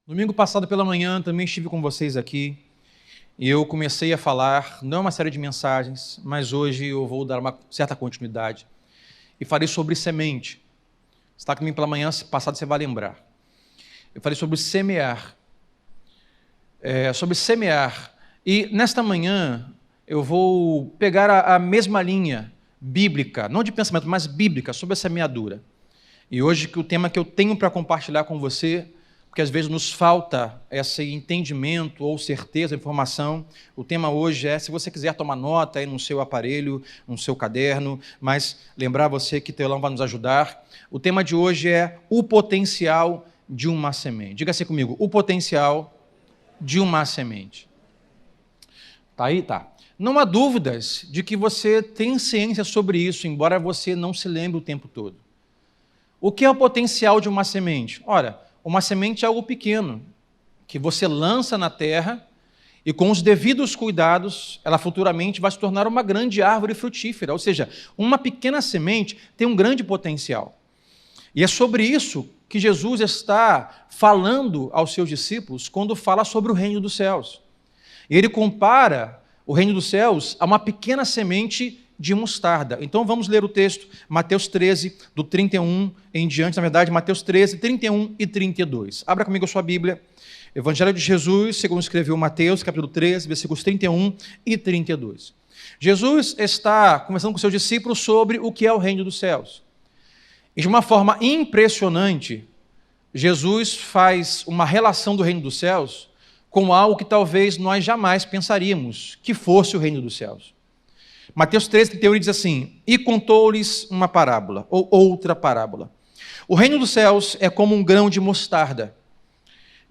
Domingo passado pela manhã também estive com vocês aqui e eu comecei a falar, não é uma série de mensagens, mas hoje eu vou dar uma certa continuidade e falei sobre semente. Se está comigo pela manhã passada, você vai lembrar. Eu falei sobre semear. E nesta manhã eu vou pegar a mesma linha bíblica, não de pensamento, mas bíblica, sobre a semeadura. E hoje o tema que eu tenho para compartilhar com você, porque às vezes nos falta esse entendimento ou certeza, informação. O tema hoje é, se você quiser tomar nota aí no seu aparelho, no seu caderno, mas lembrar você que Teolão vai nos ajudar. O tema de hoje é o potencial de uma semente. Diga assim comigo, o potencial de uma semente. Tá aí? Tá. Não há dúvidas de que você tem ciência sobre isso, embora você não se lembre o tempo todo. O que é o potencial de uma semente? Ora, uma semente é algo pequeno, que você lança na terra e com os devidos cuidados, ela futuramente vai se tornar uma grande árvore frutífera. Ou seja, uma pequena semente tem um grande potencial. E é sobre isso que Jesus está falando aos seus discípulos quando fala sobre o reino dos céus. Ele compara o reino dos céus a uma pequena semente de mostarda. Então vamos ler o texto, Mateus 13, do 31 em diante, na verdade, Mateus 13, 31 e 32. Abra comigo a sua Bíblia, Evangelho de Jesus, segundo escreveu Mateus, capítulo 13, versículos 31 e 32. Jesus está conversando com seus discípulos sobre o que é o reino dos céus. E de uma forma impressionante, Jesus faz uma relação do reino dos céus com algo que talvez nós jamais pensaríamos que fosse o reino dos céus. Mateus 13, 31 diz assim, e contou-lhes uma parábola, ou outra parábola. O reino dos céus é como um grão de mostarda,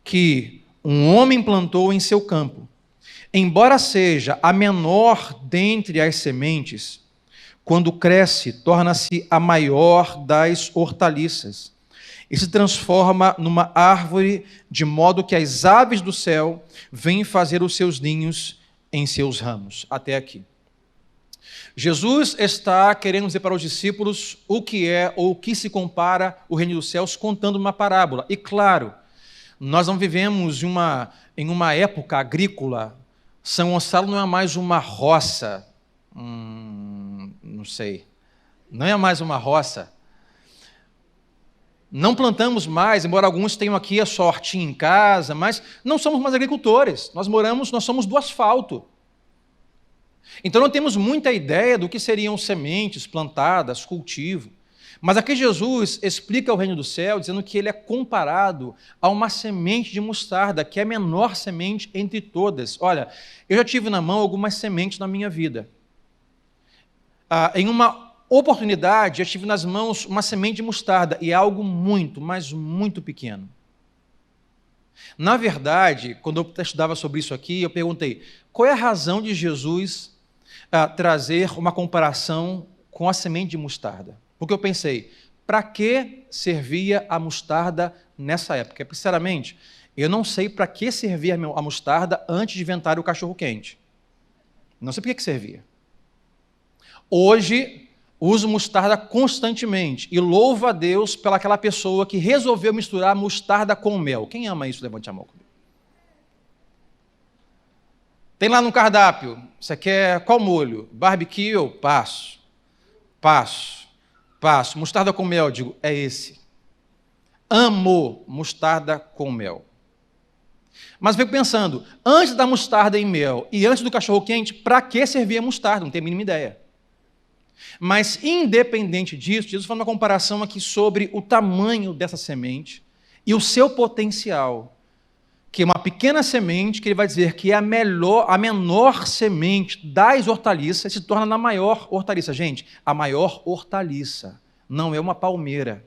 que um homem plantou em seu campo. Embora seja a menor dentre as sementes, quando cresce, torna-se a maior das hortaliças, e se transforma numa árvore, de modo que as aves do céu vêm fazer os seus ninhos em seus ramos. Até aqui. Jesus está querendo dizer para os discípulos o que é ou o que se compara o reino dos céus, contando uma parábola. E claro, nós não vivemos em uma época agrícola. São Gonçalo não é mais uma roça, não sei, não é mais uma roça. Não plantamos mais, embora alguns tenham aqui a sua hortinha em casa, mas não somos mais agricultores. Nós somos do asfalto. Então não temos muita ideia do que seriam sementes plantadas, cultivo. Mas aqui Jesus explica o reino do céu, dizendo que ele é comparado a uma semente de mostarda, que é a menor semente entre todas. Olha, eu já tive na mão algumas sementes na minha vida. Em uma oportunidade, eu tive nas mãos uma semente de mostarda, e é algo muito, mas muito pequeno. Na verdade, quando eu estudava sobre isso aqui, eu perguntei, qual é a razão de Jesus trazer uma comparação com a semente de mostarda? Porque eu pensei, para que servia a mostarda nessa época? Porque, sinceramente, eu não sei para que servia a mostarda antes de inventar o cachorro-quente. Não sei para que servia. Hoje, uso mostarda constantemente e louvo a Deus pelaquela pessoa que resolveu misturar mostarda com mel. Quem ama isso? Levante a mão comigo. Tem lá no cardápio, você quer qual molho? Barbecue? Passo. Mostarda com mel, digo, é esse. Amo mostarda com mel. Mas fico pensando, antes da mostarda em mel e antes do cachorro-quente, para que servia a mostarda? Não tenho a mínima ideia. Mas, independente disso, Jesus faz uma comparação aqui sobre o tamanho dessa semente e o seu potencial, que é uma pequena semente, que ele vai dizer que é a menor semente das hortaliças, se torna na maior hortaliça. Gente, a maior hortaliça não é uma palmeira,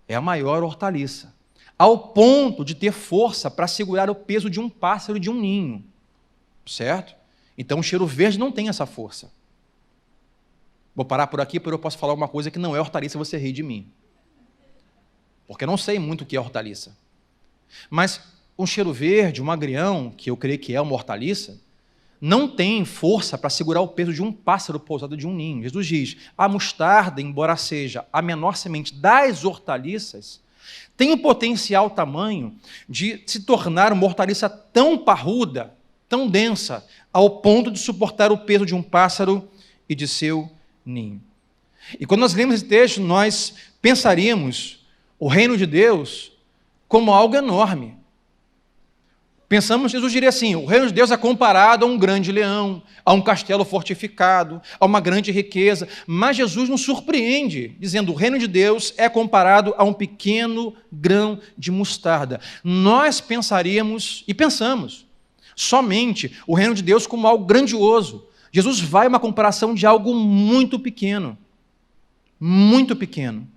é a maior hortaliça, ao ponto de ter força para segurar o peso de um pássaro de um ninho, certo? Então o cheiro verde não tem essa força. Vou parar por aqui, porque eu posso falar uma coisa que não é hortaliça, você ri de mim. Porque eu não sei muito o que é hortaliça. Mas um cheiro verde, um agrião, que eu creio que é uma hortaliça, não tem força para segurar o peso de um pássaro pousado de um ninho. Jesus diz, a mostarda, embora seja a menor semente das hortaliças, tem um potencial tamanho de se tornar uma hortaliça tão parruda, tão densa, ao ponto de suportar o peso de um pássaro e de seu ninho. E quando nós lemos esse texto, nós pensaríamos o reino de Deus como algo enorme. Pensamos, Jesus diria assim, o reino de Deus é comparado a um grande leão, a um castelo fortificado, a uma grande riqueza, mas Jesus nos surpreende, dizendo, o reino de Deus é comparado a um pequeno grão de mostarda. Nós pensaríamos, e pensamos, somente o reino de Deus como algo grandioso. Jesus vai a uma comparação de algo muito pequeno. Muito pequeno.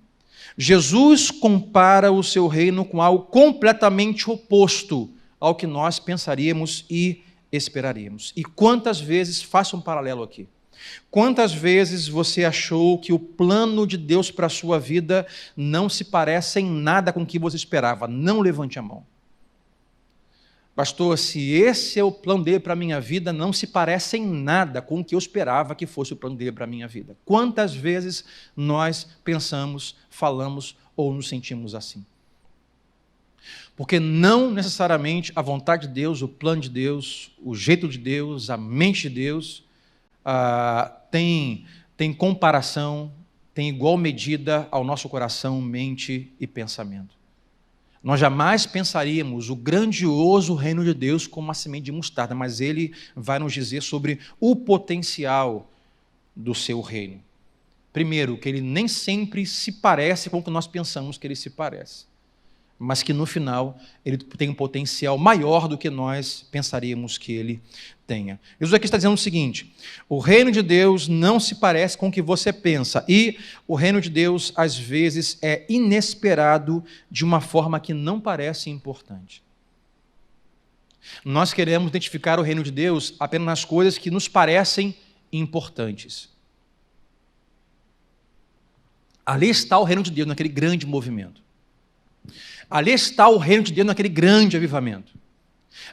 Jesus compara o seu reino com algo completamente oposto ao que nós pensaríamos e esperaríamos. E quantas vezes, faça um paralelo aqui, quantas vezes você achou que o plano de Deus para a sua vida não se parece em nada com o que você esperava? Não levante a mão. Pastor, se esse é o plano dele para a minha vida, não se parece em nada com o que eu esperava que fosse o plano dele para a minha vida. Quantas vezes nós pensamos, falamos ou nos sentimos assim? Porque não necessariamente a vontade de Deus, o plano de Deus, o jeito de Deus, a mente de Deus tem comparação, tem igual medida ao nosso coração, mente e pensamento. Nós jamais pensaríamos o grandioso reino de Deus como uma semente de mostarda, mas ele vai nos dizer sobre o potencial do seu reino. Primeiro, que ele nem sempre se parece com o que nós pensamos que ele se parece, mas que no final ele tem um potencial maior do que nós pensaríamos que ele tenha. Jesus aqui está dizendo o seguinte, o reino de Deus não se parece com o que você pensa, e o reino de Deus às vezes é inesperado de uma forma que não parece importante. Nós queremos identificar o reino de Deus apenas nas coisas que nos parecem importantes. Ali está o reino de Deus naquele grande movimento. Ali está o reino de Deus naquele grande avivamento.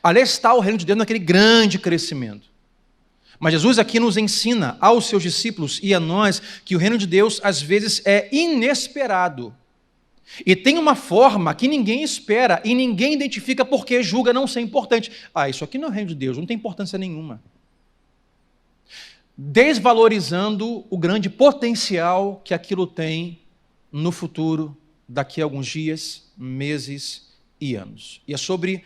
Ali está o reino de Deus naquele grande crescimento. Mas Jesus aqui nos ensina aos seus discípulos e a nós que o reino de Deus às vezes é inesperado. E tem uma forma que ninguém espera e ninguém identifica porque julga não ser importante. Isso aqui não é o reino de Deus, não tem importância nenhuma. Desvalorizando o grande potencial que aquilo tem no futuro, daqui a alguns dias, meses e anos. E é sobre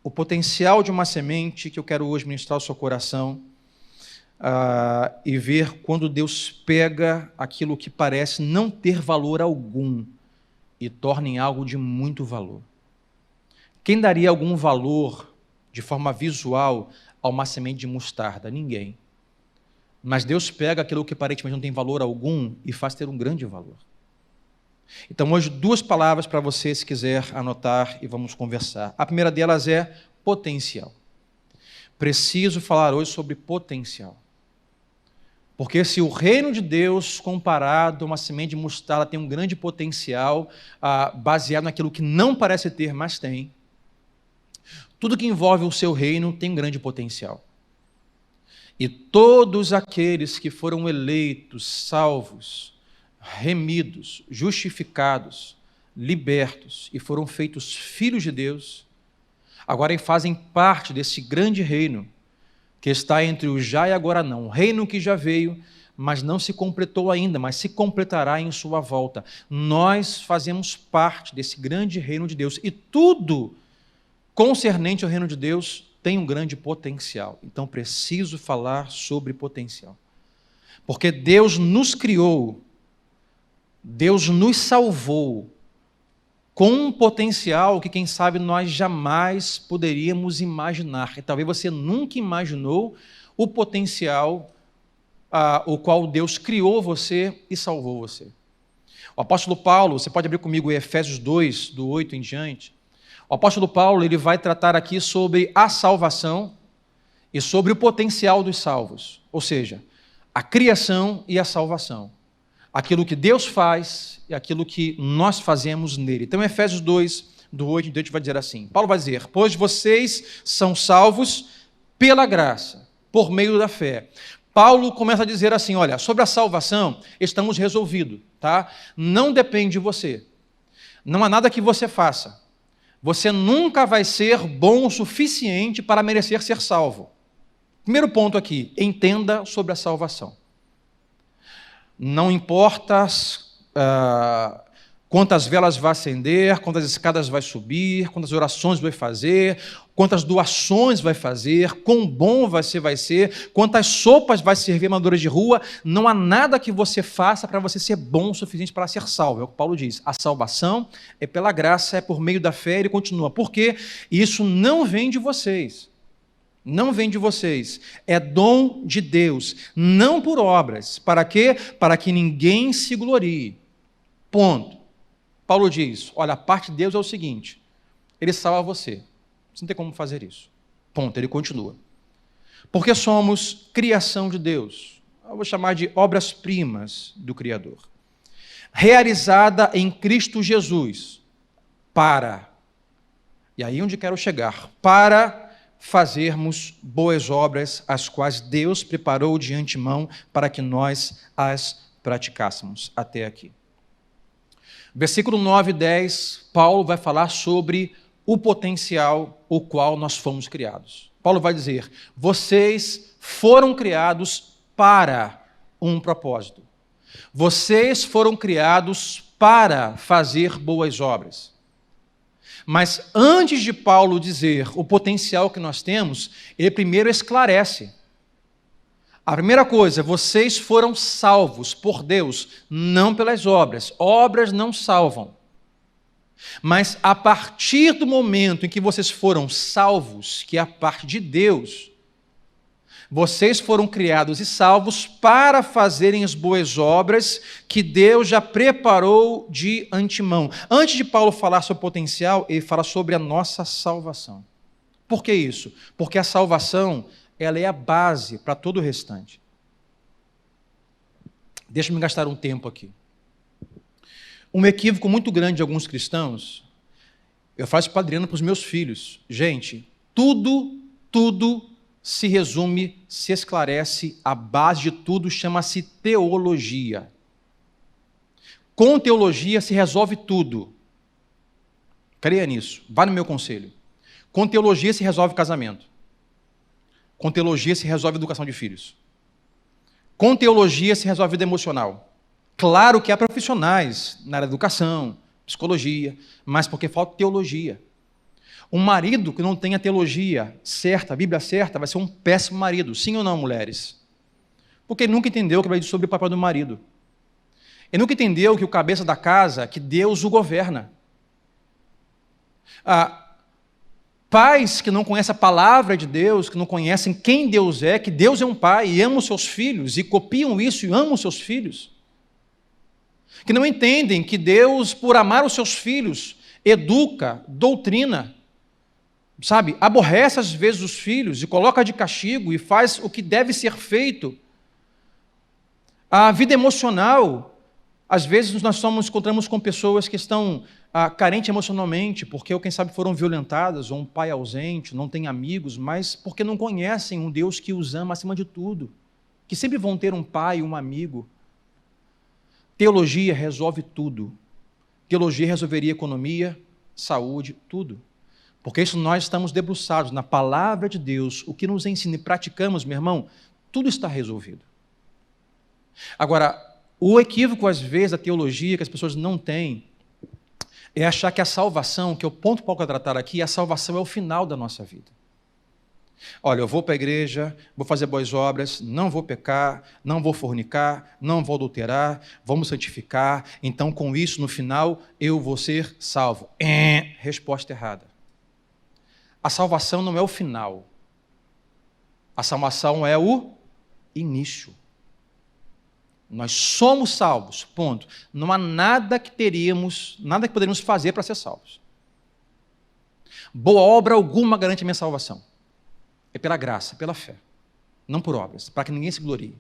o potencial de uma semente que eu quero hoje ministrar ao seu coração e ver quando Deus pega aquilo que parece não ter valor algum e torna em algo de muito valor. Quem daria algum valor de forma visual a uma semente de mostarda? Ninguém. Mas Deus pega aquilo que aparentemente não tem valor algum e faz ter um grande valor. Então, hoje, 2 palavras para você, se quiser anotar, e vamos conversar. A primeira delas é potencial. Preciso falar hoje sobre potencial. Porque se o reino de Deus, comparado a uma semente de mostarda, tem um grande potencial, baseado naquilo que não parece ter, mas tem, tudo que envolve o seu reino tem um grande potencial. E todos aqueles que foram eleitos, salvos, remidos, justificados, libertos e foram feitos filhos de Deus, agora fazem parte desse grande reino que está entre o já e agora não, um reino que já veio, mas não se completou ainda, mas se completará em sua volta. Nós fazemos parte desse grande reino de Deus e tudo concernente ao reino de Deus tem um grande potencial. Então preciso falar sobre potencial. Porque Deus nos criou, Deus nos salvou com um potencial que, quem sabe, nós jamais poderíamos imaginar. E talvez você nunca imaginou o potencial o qual Deus criou você e salvou você. O apóstolo Paulo, você pode abrir comigo em Efésios 2, do 8 em diante. O apóstolo Paulo ele vai tratar aqui sobre a salvação e sobre o potencial dos salvos. Ou seja, a criação e a salvação. Aquilo que Deus faz e aquilo que nós fazemos nele. Então, em Efésios 2, do 8 em diante, vai dizer assim. Paulo vai dizer, pois vocês são salvos pela graça, por meio da fé. Paulo começa a dizer assim, olha, sobre a salvação, estamos resolvidos, tá? Não depende de você. Não há nada que você faça. Você nunca vai ser bom o suficiente para merecer ser salvo. Primeiro ponto aqui, entenda sobre a salvação. Não importa quantas velas vai acender, quantas escadas vai subir, quantas orações vai fazer, quantas doações vai fazer, quão bom você vai ser, quantas sopas vai servir amadores de rua, não há nada que você faça para você ser bom o suficiente para ser salvo. É o que Paulo diz. A salvação é pela graça, é por meio da fé, ele continua. Por quê? Isso não vem de vocês. Não vem de vocês. É dom de Deus, não por obras. Para quê? Para que ninguém se glorie. Ponto. Paulo diz, olha, a parte de Deus é o seguinte, ele salva você. Você não tem como fazer isso. Ponto, ele continua. Porque somos criação de Deus. Eu vou chamar de obras-primas do Criador. Realizada em Cristo Jesus. E aí onde quero chegar. Para fazermos boas obras, as quais Deus preparou de antemão para que nós as praticássemos. Até aqui. Versículo 9 e 10, Paulo vai falar sobre o potencial o qual nós fomos criados. Paulo vai dizer, vocês foram criados para um propósito. Vocês foram criados para fazer boas obras. Mas antes de Paulo dizer o potencial que nós temos, ele primeiro esclarece. A primeira coisa, vocês foram salvos por Deus, não pelas obras. Obras não salvam. Mas a partir do momento em que vocês foram salvos, que é a parte de Deus, vocês foram criados e salvos para fazerem as boas obras que Deus já preparou de antemão. Antes de Paulo falar sobre o potencial, ele fala sobre a nossa salvação. Por que isso? Porque a salvação ela é a base para todo o restante. Deixa-me gastar um tempo aqui. Um equívoco muito grande de alguns cristãos, eu faço para Adriana, para os meus filhos. Gente, tudo se resume, se esclarece, a base de tudo chama-se teologia. Com teologia se resolve tudo. Creia nisso, vai no meu conselho. Com teologia se resolve casamento. Com teologia se resolve educação de filhos. Com teologia se resolve vida emocional. Claro que há profissionais na área da educação, psicologia, mas porque falta teologia. Um marido que não tenha teologia certa, a Bíblia certa, vai ser um péssimo marido. Sim ou não, mulheres? Porque ele nunca entendeu o que vai dizer sobre o papel do marido. Ele nunca entendeu que o cabeça da casa, que Deus o governa. Pais que não conhecem a palavra de Deus, que não conhecem quem Deus é, que Deus é um pai e ama os seus filhos, e copiam isso e amam os seus filhos. Que não entendem que Deus, por amar os seus filhos, educa, doutrina, sabe, aborrece às vezes os filhos e coloca de castigo e faz o que deve ser feito. A vida emocional, às vezes nós encontramos com pessoas que estão carentes emocionalmente, porque ou quem sabe foram violentadas, ou um pai ausente, não tem amigos, mas porque não conhecem um Deus que os ama acima de tudo, que sempre vão ter um pai, um amigo. Teologia resolve tudo. Teologia resolveria economia, saúde, tudo. Porque isso nós estamos debruçados na palavra de Deus, o que nos ensina e praticamos, meu irmão, tudo está resolvido. Agora, o equívoco, às vezes, da teologia que as pessoas não têm, é achar que a salvação, que é o ponto para tratar aqui, a salvação é o final da nossa vida. Olha, eu vou para a igreja, vou fazer boas obras, não vou pecar, não vou fornicar, não vou adulterar, vamos santificar, então com isso, no final, eu vou ser salvo. Resposta errada. A salvação não é o final. A salvação é o início. Nós somos salvos, ponto. Não há nada que poderíamos fazer para ser salvos. Boa obra alguma garante a minha salvação. É pela graça, pela fé, não por obras, para que ninguém se glorie.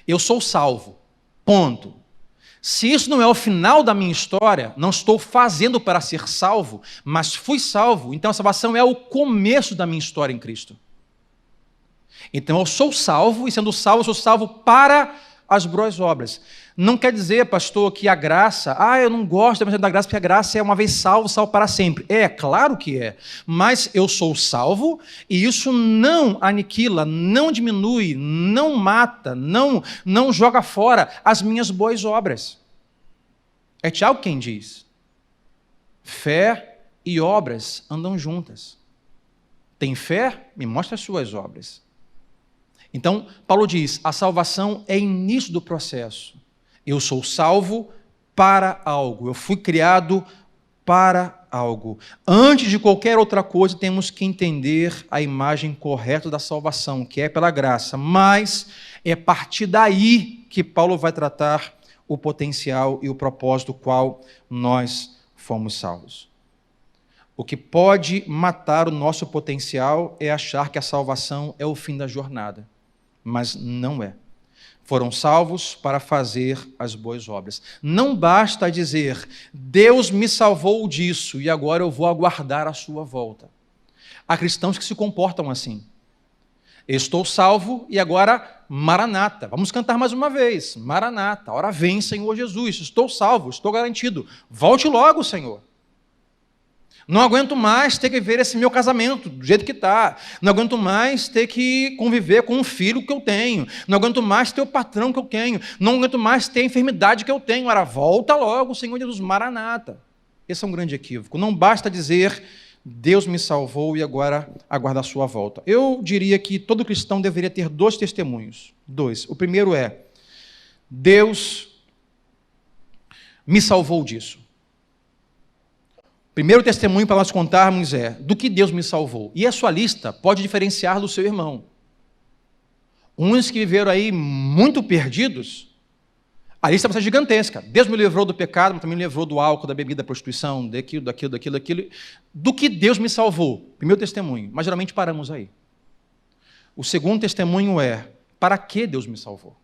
Eu sou salvo, ponto. Se isso não é o final da minha história, não estou fazendo para ser salvo, mas fui salvo, então a salvação é o começo da minha história em Cristo. Então eu sou salvo, e sendo salvo, eu sou salvo para as boas obras. Não quer dizer, pastor, que a graça, eu não gosto da graça, porque a graça é uma vez salvo, salvo para sempre. É, claro que é. Mas eu sou salvo e isso não aniquila, não diminui, não mata, não joga fora as minhas boas obras. É Tiago quem diz. Fé e obras andam juntas. Tem fé? Me mostra as suas obras. Então, Paulo diz, a salvação é início do processo. Eu sou salvo para algo. Eu fui criado para algo. Antes de qualquer outra coisa, temos que entender a imagem correta da salvação, que é pela graça. Mas é a partir daí que Paulo vai tratar o potencial e o propósito qual nós fomos salvos. O que pode matar o nosso potencial é achar que a salvação é o fim da jornada. Mas não é. Foram salvos para fazer as boas obras. Não basta dizer, Deus me salvou disso e agora eu vou aguardar a sua volta. Há cristãos que se comportam assim. Estou salvo e agora, Maranata. Vamos cantar mais uma vez. Maranata, ora vem, Senhor Jesus. Estou salvo, estou garantido. Volte logo, Senhor. Não aguento mais ter que ver esse meu casamento do jeito que está. Não aguento mais ter que conviver com um filho que eu tenho. Não aguento mais ter o patrão que eu tenho. Não aguento mais ter a enfermidade que eu tenho. Ora, volta logo, Senhor Jesus, Maranata. Esse é um grande equívoco. Não basta dizer, Deus me salvou e agora aguarda a sua volta. Eu diria que todo cristão deveria ter 2 testemunhos. 2. O primeiro é, Deus me salvou disso. Primeiro testemunho para nós contarmos é, do que Deus me salvou. E a sua lista pode diferenciar do seu irmão. Uns que viveram aí muito perdidos, a lista vai ser gigantesca. Deus me livrou do pecado, mas também me livrou do álcool, da bebida, da prostituição, daquilo. Do que Deus me salvou. Primeiro testemunho, mas geralmente paramos aí. O segundo testemunho é, para que Deus me salvou?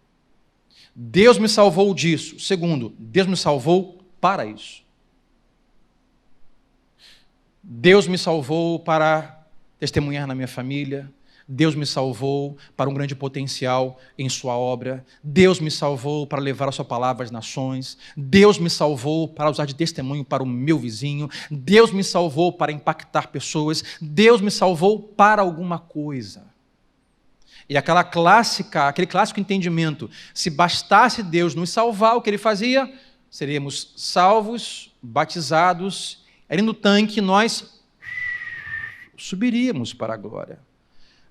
Deus me salvou disso. Segundo, Deus me salvou para isso. Deus me salvou para testemunhar na minha família. Deus me salvou para um grande potencial em sua obra. Deus me salvou para levar a sua palavra às nações. Deus me salvou para usar de testemunho para o meu vizinho. Deus me salvou para impactar pessoas. Deus me salvou para alguma coisa. E aquele clássico entendimento, se bastasse Deus nos salvar, o que Ele fazia? Seríamos salvos, batizados, ali no tanque nós subiríamos para a glória.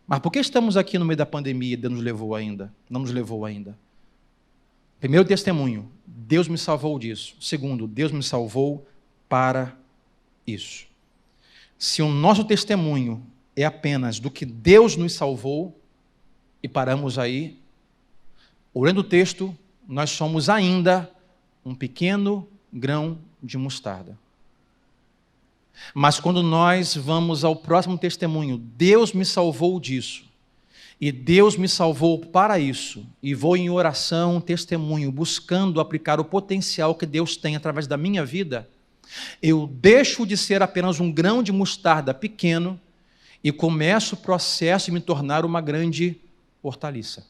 Mas por que estamos aqui no meio da pandemia e Deus nos levou ainda? Não nos levou ainda. Primeiro testemunho, Deus me salvou disso. Segundo, Deus me salvou para isso. Se o nosso testemunho é apenas do que Deus nos salvou, e paramos aí, olhando o texto, nós somos ainda um pequeno grão de mostarda. Mas quando nós vamos ao próximo testemunho, Deus me salvou disso, e Deus me salvou para isso, e vou em oração, testemunho, buscando aplicar o potencial que Deus tem através da minha vida, eu deixo de ser apenas um grão de mostarda pequeno e começo o processo de me tornar uma grande hortaliça.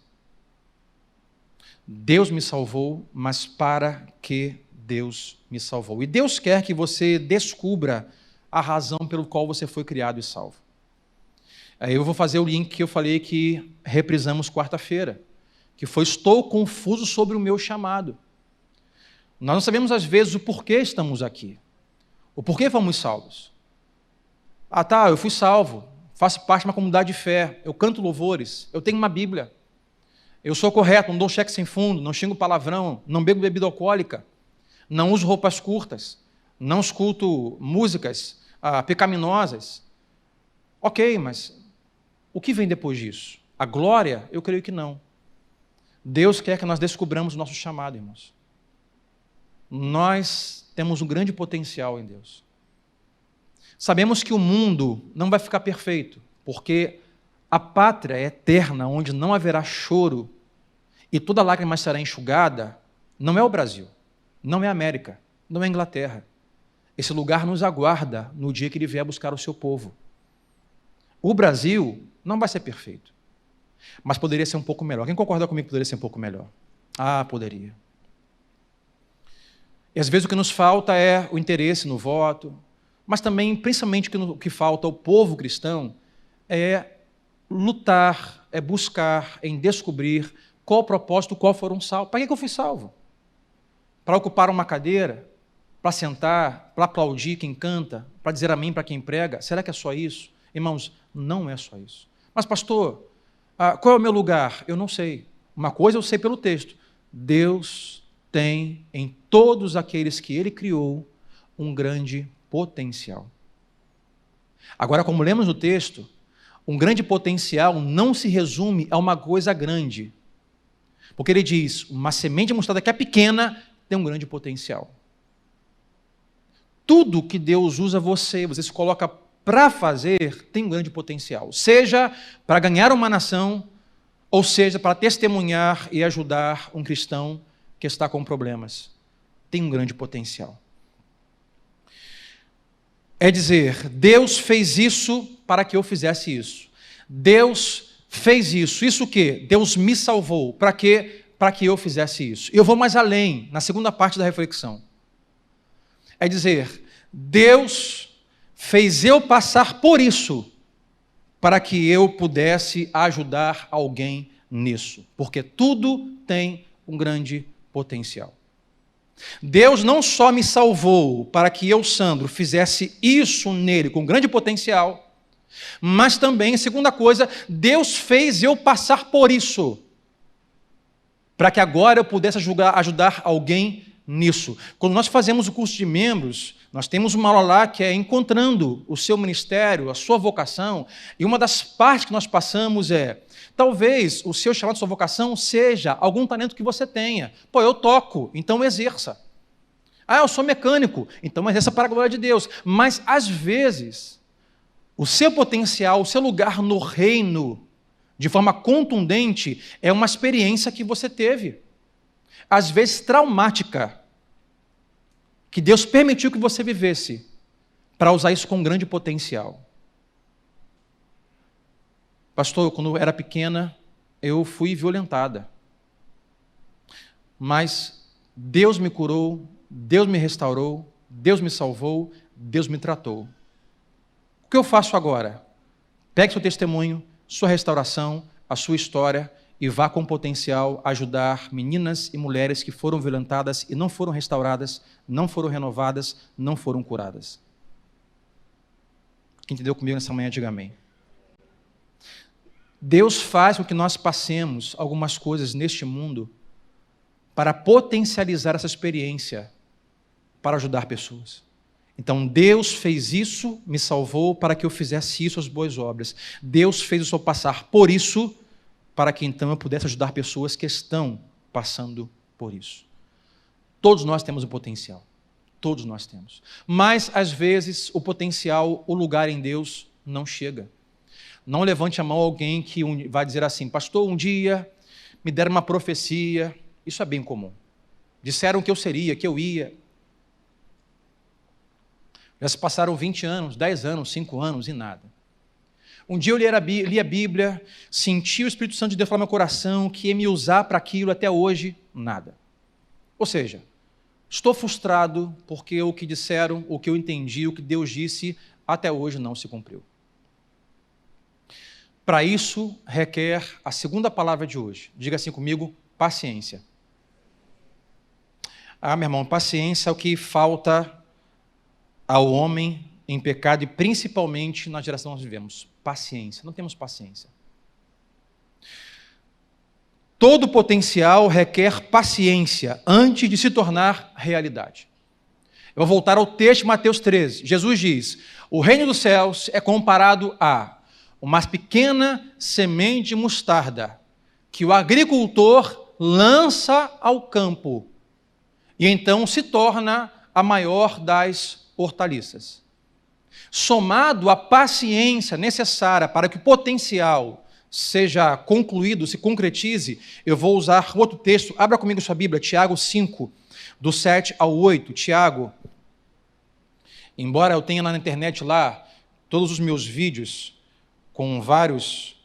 Deus me salvou, mas para que Deus me salvou? E Deus quer que você descubra a razão pelo qual você foi criado e salvo. Aí eu vou fazer o link que eu falei que reprisamos quarta-feira, que foi, estou confuso sobre o meu chamado. Nós não sabemos às vezes o porquê estamos aqui, o porquê fomos salvos. Eu fui salvo, faço parte de uma comunidade de fé, eu canto louvores, eu tenho uma Bíblia, eu sou correto, não dou cheque sem fundo, não xingo palavrão, não bebo bebida alcoólica, não uso roupas curtas, não escuto músicas pecaminosas. Ok, mas o que vem depois disso? A glória? Eu creio que não. Deus quer que nós descubramos o nosso chamado, irmãos. Nós temos um grande potencial em Deus. Sabemos que o mundo não vai ficar perfeito, porque a pátria é eterna, onde não haverá choro e toda lágrima será enxugada, não é o Brasil, não é a América, não é a Inglaterra. Esse lugar nos aguarda no dia que Ele vier buscar o seu povo. O Brasil não vai ser perfeito, mas poderia ser um pouco melhor. Quem concorda comigo que poderia ser um pouco melhor? Ah, poderia. E às vezes o que nos falta é o interesse no voto, mas também, principalmente, o que falta ao povo cristão é lutar, é buscar, em descobrir qual o propósito, qual foram salvos. Para que eu fui salvo? Para ocupar uma cadeira? Para sentar? Para aplaudir quem canta? Para dizer amém para quem prega? Será que é só isso? Irmãos, não é só isso. Mas, pastor, qual é o meu lugar? Eu não sei. Uma coisa eu sei pelo texto. Deus tem em todos aqueles que Ele criou um grande potencial. Agora, como lemos no texto, um grande potencial não se resume a uma coisa grande. Porque ele diz, uma semente de mostarda que é pequena tem um grande potencial. Tudo que Deus usa você se coloca para fazer, tem um grande potencial. Seja para ganhar uma nação, ou seja para testemunhar e ajudar um cristão que está com problemas. Tem um grande potencial. É dizer, Deus fez isso para que eu fizesse isso. Deus fez isso. Isso o quê? Deus me salvou. Para quê? Para que eu fizesse isso. Eu vou mais além, na segunda parte da reflexão. É dizer, Deus fez eu passar por isso, para que eu pudesse ajudar alguém nisso. Porque tudo tem um grande potencial. Deus não só me salvou para que eu, Sandro, fizesse isso nele com grande potencial, mas também, segunda coisa, Deus fez eu passar por isso, para que agora eu pudesse ajudar alguém nisso. Quando nós fazemos o curso de membros, nós temos uma aula lá que é encontrando o seu ministério, a sua vocação, e uma das partes que nós passamos é, talvez o seu chamado, a sua vocação, seja algum talento que você tenha. Pô, eu toco, então exerça. Ah, eu sou mecânico, então exerça para a glória de Deus. Mas, às vezes, o seu potencial, o seu lugar no reino, de forma contundente, é uma experiência que você teve. Às vezes traumática, que Deus permitiu que você vivesse, para usar isso com grande potencial. Pastor, quando eu era pequena, eu fui violentada. Mas Deus me curou, Deus me restaurou, Deus me salvou, Deus me tratou. O que eu faço agora? Pegue seu testemunho, sua restauração, a sua história e vá com potencial ajudar meninas e mulheres que foram violentadas e não foram restauradas, não foram renovadas, não foram curadas. Quem entendeu comigo nessa manhã, diga amém. Deus faz com que nós passemos algumas coisas neste mundo para potencializar essa experiência, para ajudar pessoas. Então, Deus fez isso, me salvou para que eu fizesse isso, as boas obras. Deus fez o seu passar por isso, para que então eu pudesse ajudar pessoas que estão passando por isso. Todos nós temos o potencial. Todos nós temos. Mas, às vezes, o potencial, o lugar em Deus não chega. Não levante a mão a alguém que vai dizer assim, pastor, um dia me deram uma profecia. Isso é bem comum. Disseram que eu seria, que eu ia. Já se passaram 20 anos, 10 anos, 5 anos e nada. Um dia eu li a Bíblia, senti o Espírito Santo de Deus falar no meu coração, que ia me usar para aquilo, até hoje, nada. Ou seja, estou frustrado porque o que disseram, o que eu entendi, o que Deus disse, até hoje não se cumpriu. Para isso, requer a segunda palavra de hoje. Diga assim comigo, paciência. Ah, meu irmão, paciência é o que falta ao homem em pecado e principalmente na geração que nós vivemos. Paciência, não temos paciência. Todo potencial requer paciência antes de se tornar realidade. Eu vou voltar ao texto de Mateus 13. Jesus diz, o reino dos céus é comparado a uma pequena semente de mostarda que o agricultor lança ao campo e então se torna a maior das hortaliças. Somado à paciência necessária para que o potencial seja concluído, se concretize, eu vou usar outro texto. Abra comigo sua Bíblia, Tiago 5, do 7 ao 8. Tiago, embora eu tenha na internet lá todos os meus vídeos com vários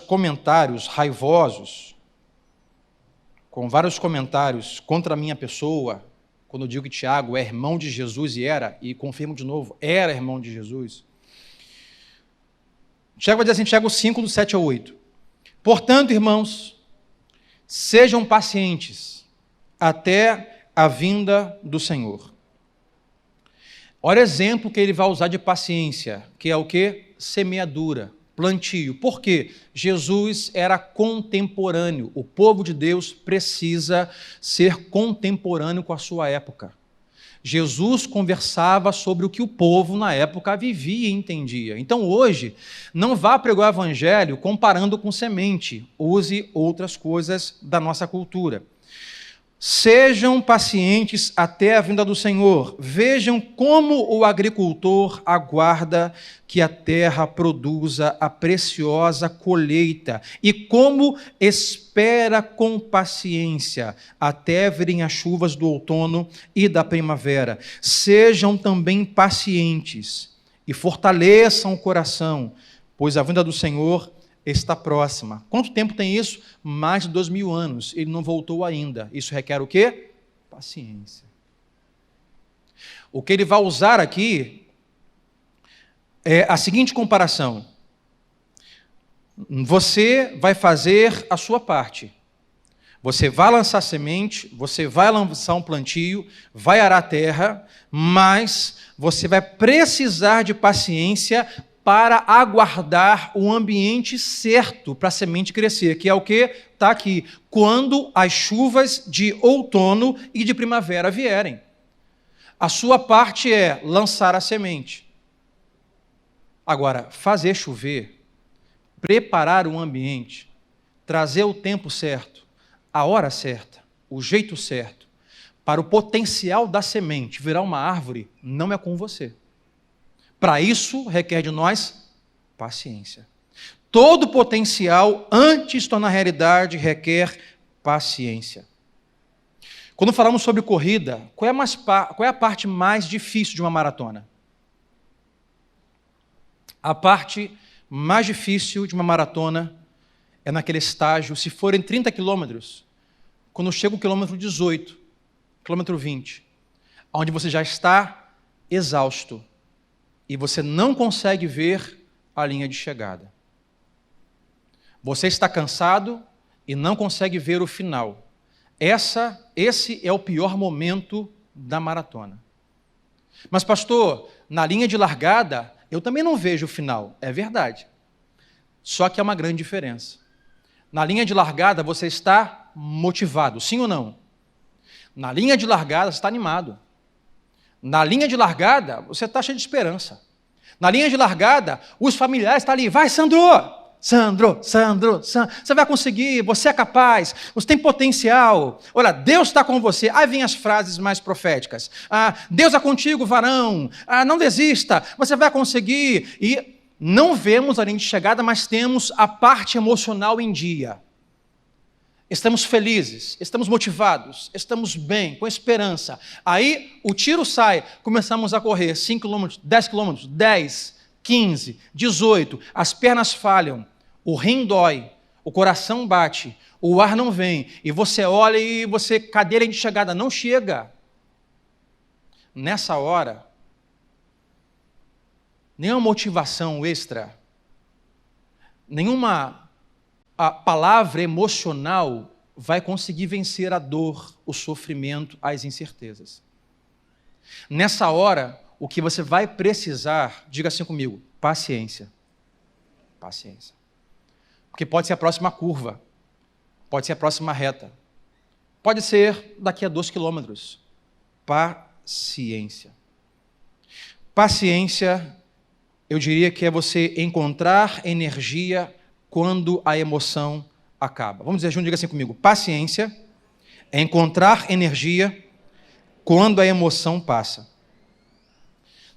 comentários raivosos, com vários comentários contra a minha pessoa, quando eu digo que Tiago é irmão de Jesus e confirmo de novo, era irmão de Jesus. Tiago vai dizer assim, Tiago 5, do 7 ao 8. Portanto, irmãos, sejam pacientes até a vinda do Senhor. Olha o exemplo que ele vai usar de paciência, que é o quê? Semeadura, plantio. Por quê? Jesus era contemporâneo. O povo de Deus precisa ser contemporâneo com a sua época. Jesus conversava sobre o que o povo na época vivia e entendia. Então hoje, não vá pregar o evangelho comparando com semente. Use outras coisas da nossa cultura. Sejam pacientes até a vinda do Senhor. Vejam como o agricultor aguarda que a terra produza a preciosa colheita e como espera com paciência até virem as chuvas do outono e da primavera. Sejam também pacientes e fortaleçam o coração, pois a vinda do Senhor está próxima. Quanto tempo tem isso? Mais de 2000 anos. Ele não voltou ainda. Isso requer o quê? Paciência. O que ele vai usar aqui é a seguinte comparação. Você vai fazer a sua parte. Você vai lançar semente, você vai lançar um plantio, vai arar a terra, mas você vai precisar de paciência para aguardar o ambiente certo para a semente crescer, que é o que está aqui, quando as chuvas de outono e de primavera vierem. A sua parte é lançar a semente. Agora, fazer chover, preparar o ambiente, trazer o tempo certo, a hora certa, o jeito certo, para o potencial da semente virar uma árvore, não é com você. Para isso, requer de nós paciência. Todo potencial, antes de se tornar realidade, requer paciência. Quando falamos sobre corrida, qual é a parte mais difícil de uma maratona? A parte mais difícil de uma maratona é naquele estágio, se forem 30 quilômetros, quando chega o quilômetro 18, quilômetro 20, onde você já está exausto, e você não consegue ver a linha de chegada. Você está cansado e não consegue ver o final. Esse é o pior momento da maratona. Mas, pastor, na linha de largada, eu também não vejo o final. É verdade. Só que há uma grande diferença. Na linha de largada, você está motivado, sim ou não? Na linha de largada, você está animado. Na linha de largada, você está cheio de esperança. Na linha de largada, os familiares estão ali. Vai, Sandro! Sandro, você vai conseguir, você é capaz, você tem potencial. Olha, Deus está com você. Aí vêm as frases mais proféticas. Deus é contigo, varão. Não desista, você vai conseguir. E não vemos a linha de chegada, mas temos a parte emocional em dia. Estamos felizes, estamos motivados, estamos bem, com esperança. Aí o tiro sai, começamos a correr 5 quilômetros, 10 quilômetros, 10, 15, 18, as pernas falham, o rim dói, o coração bate, o ar não vem, e você olha e cadeira de chegada não chega. Nessa hora, nenhuma motivação extra, a palavra emocional vai conseguir vencer a dor, o sofrimento, as incertezas. Nessa hora, o que você vai precisar, diga assim comigo, paciência. Paciência. Porque pode ser a próxima curva, pode ser a próxima reta, pode ser daqui a 2 quilômetros. Paciência. Paciência, eu diria que é você encontrar energia quando a emoção acaba. Vamos dizer junto, diga assim comigo. Paciência é encontrar energia quando a emoção passa.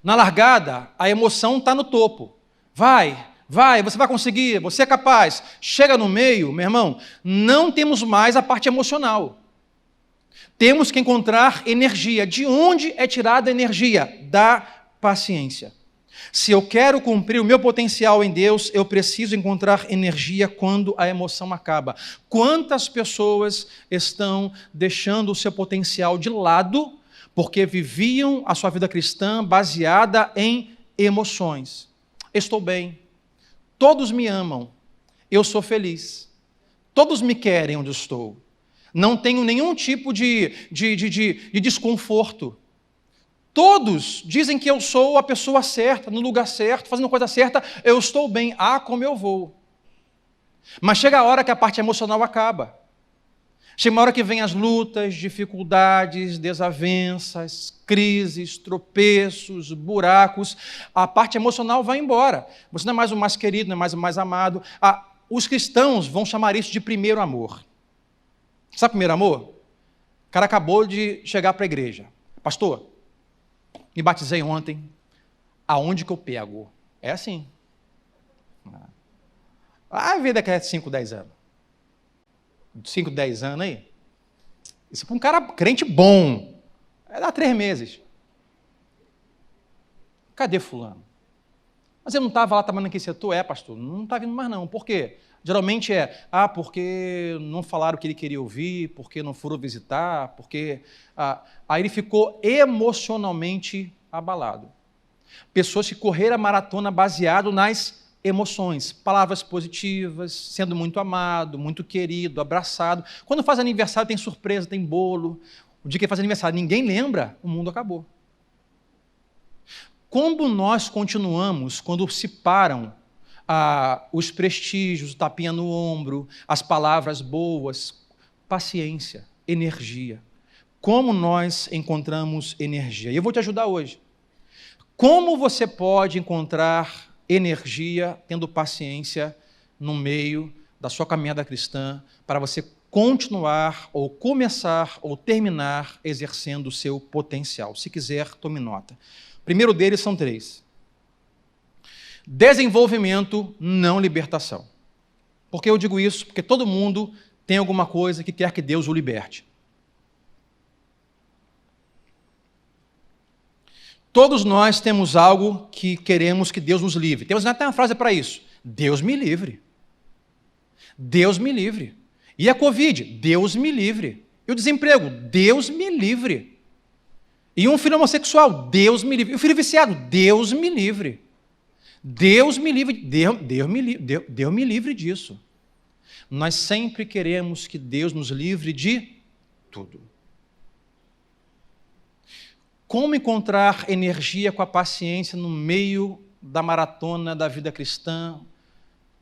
Na largada, a emoção está no topo. Vai, você vai conseguir, você é capaz. Chega no meio, meu irmão, não temos mais a parte emocional. Temos que encontrar energia. De onde é tirada a energia? Da paciência. Se eu quero cumprir o meu potencial em Deus, eu preciso encontrar energia quando a emoção acaba. Quantas pessoas estão deixando o seu potencial de lado porque viviam a sua vida cristã baseada em emoções? Estou bem, todos me amam, eu sou feliz, todos me querem onde estou, não tenho nenhum tipo de desconforto. Todos dizem que eu sou a pessoa certa, no lugar certo, fazendo a coisa certa, eu estou bem, como eu vou. Mas chega a hora que a parte emocional acaba. Chega uma hora que vem as lutas, dificuldades, desavenças, crises, tropeços, buracos. A parte emocional vai embora. Você não é mais o mais querido, não é mais o mais amado. Os cristãos vão chamar isso de primeiro amor. Sabe primeiro amor? O cara acabou de chegar para a igreja. Pastor, me batizei ontem, aonde que eu pego? É assim. A vida que é 5, 10 anos. 5, 10 anos aí. Isso para um cara crente bom. Vai dar 3 meses. Cadê fulano? Mas eu não estava lá trabalhando naquele setor? Pastor, não está vindo mais não. Por quê? Geralmente porque não falaram o que ele queria ouvir, porque não foram visitar, porque... Aí ele ficou emocionalmente abalado. Pessoas que correram a maratona baseado nas emoções, palavras positivas, sendo muito amado, muito querido, abraçado. Quando faz aniversário tem surpresa, tem bolo. O dia que faz aniversário ninguém lembra, o mundo acabou. Como nós continuamos quando se param os prestígios, o tapinha no ombro, as palavras boas, paciência, energia. Como nós encontramos energia? E eu vou te ajudar hoje. Como você pode encontrar energia tendo paciência no meio da sua caminhada cristã para você continuar ou começar ou terminar exercendo o seu potencial? Se quiser, tome nota. O primeiro deles são 3. Desenvolvimento, não libertação. Por que eu digo isso? Porque todo mundo tem alguma coisa que quer que Deus o liberte. Todos nós temos algo que queremos que Deus nos livre. Temos até uma frase para isso. Deus me livre. Deus me livre. E a Covid? Deus me livre. E o desemprego? Deus me livre. E um filho homossexual? Deus me livre. E o filho viciado? Deus me livre. Deus me livre, Deus me livre disso. Nós sempre queremos que Deus nos livre de tudo. Como encontrar energia com a paciência no meio da maratona da vida cristã,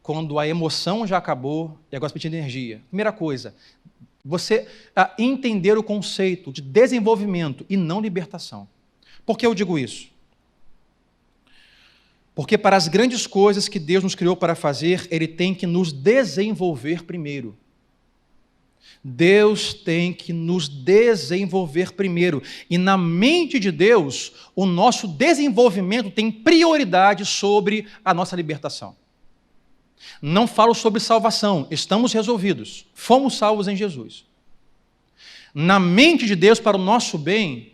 quando a emoção já acabou e agora você precisa de energia? Primeira coisa, você entender o conceito de desenvolvimento e não libertação. Por que eu digo isso? Porque para as grandes coisas que Deus nos criou para fazer, Ele tem que nos desenvolver primeiro. Deus tem que nos desenvolver primeiro. E na mente de Deus, o nosso desenvolvimento tem prioridade sobre a nossa libertação. Não falo sobre salvação, estamos resolvidos. Fomos salvos em Jesus. Na mente de Deus, para o nosso bem,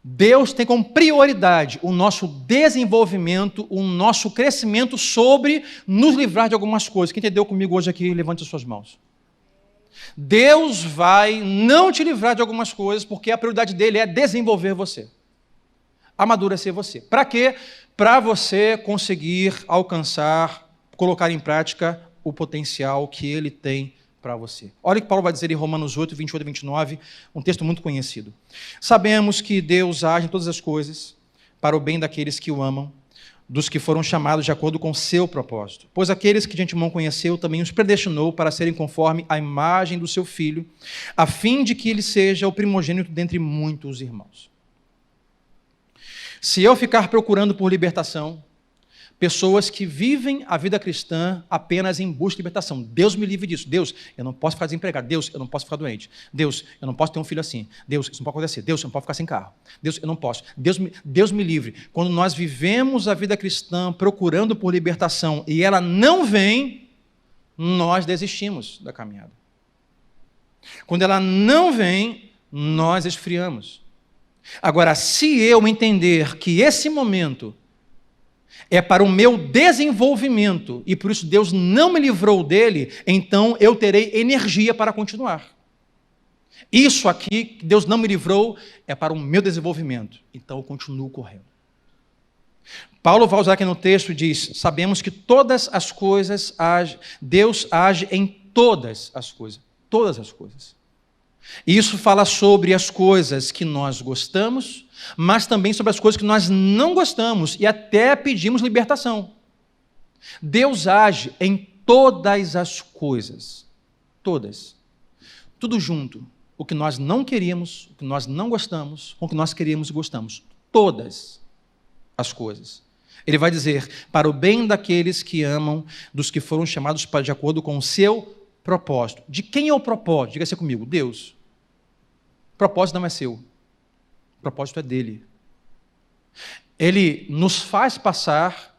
Deus tem como prioridade o nosso desenvolvimento, o nosso crescimento sobre nos livrar de algumas coisas. Quem entendeu comigo hoje aqui, levante as suas mãos. Deus vai não te livrar de algumas coisas, porque a prioridade dele é desenvolver você, amadurecer você. Para quê? Para você conseguir alcançar, colocar em prática o potencial que ele tem para você. Olha o que Paulo vai dizer em Romanos 8, 28 e 29, um texto muito conhecido. Sabemos que Deus age em todas as coisas para o bem daqueles que o amam, dos que foram chamados de acordo com o seu propósito. Pois aqueles que de antemão conheceu, também os predestinou para serem conforme a imagem do seu Filho, a fim de que ele seja o primogênito dentre muitos irmãos. Se eu ficar procurando por libertação, pessoas que vivem a vida cristã apenas em busca de libertação. Deus me livre disso. Deus, eu não posso ficar desempregado. Deus, eu não posso ficar doente. Deus, eu não posso ter um filho assim. Deus, isso não pode acontecer. Deus, eu não posso ficar sem carro. Deus, eu não posso. Deus me livre. Quando nós vivemos a vida cristã procurando por libertação e ela não vem, nós desistimos da caminhada. Quando ela não vem, nós esfriamos. Agora, se eu entender que esse momento é para o meu desenvolvimento, e por isso Deus não me livrou dele, então eu terei energia para continuar. Isso aqui, que Deus não me livrou, é para o meu desenvolvimento, então eu continuo correndo. Paulo vai usar aqui no texto e diz: sabemos que todas as coisas, Deus age em todas as coisas. Todas as coisas. E isso fala sobre as coisas que nós gostamos, mas também sobre as coisas que nós não gostamos e até pedimos libertação. Deus age em todas as coisas. Todas. Tudo junto. O que nós não queríamos, o que nós não gostamos, com o que nós queríamos e gostamos. Todas as coisas. Ele vai dizer: para o bem daqueles que amam, dos que foram chamados de acordo com o seu propósito. De quem é o propósito? Diga assim comigo: Deus. O propósito não é seu. O propósito é dele. Ele nos faz passar